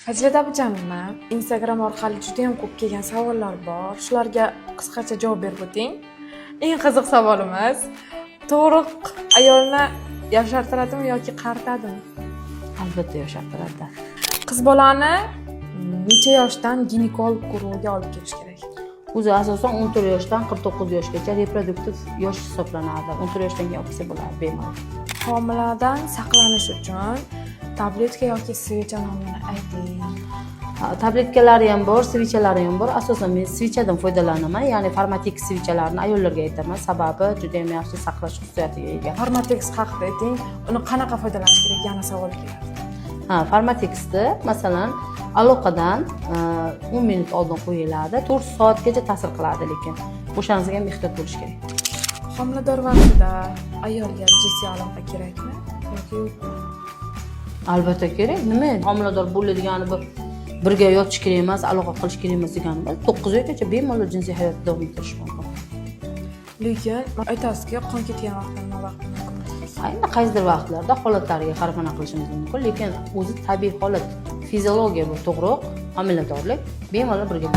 Fazilat abijanima, Instagram orqali juda ham ko'p kelgan savollar bor. Shularga qisqacha javob berib o'ting. Eng qiziq savolimiz: tug'ruq ayolni yoshartiradimi yoki qaritadimi? Albatta yoshartiradi. Qiz bolani necha yoshdan ginekolog guruhiga olib kelish kerak? O'zi asosan 14 yoshdan 49 yoshgacha reproduktiv yosh hisoblanadi. 14 yoshdan keyin olsa bo'ladi bemalol. Homiladan saqlanish uchun tabletka yoki svecha nomini ayting. Tabletkalari ham bor, svechalari ham bor. Asosan men svechadan foydalanaman, ya'ni Pharmatex svechalarni ayollarga aytaman, sababi juda ham yaxshi saqlash xususiyatiga ega. Pharmatex haqida ayting. Uni qanaqa foydalanish kerak? Yana savol kelyapti. Pharmatexda masalan aloqadan 10 minut oldin qo'yiladi, 4 soatgacha ta'sir qiladi, lekin o'shanisiga ham ehtiyot bo'lish kerak. Homilador vaqtida ayolga jinsiy aloqa kerakmi yoki yo'qmi? Albatta kerak. Nima? Homilador bo'ladigani bu birga yotish kerak emas, aloqa qilish kerak emas degani emas. 9 oygacha bemalol jinsiy hayot davom ettirish mumkin. Lekin aytasizki, qon ketgan vaqtda nima vaqt mumkin? Ayni qaysidir vaqtlarda holatlariga qarab aniq qilishimiz mumkin, lekin o'zi tabiiy holat, fiziologiya bu tug'ruq, homiladorlik bemalol birga.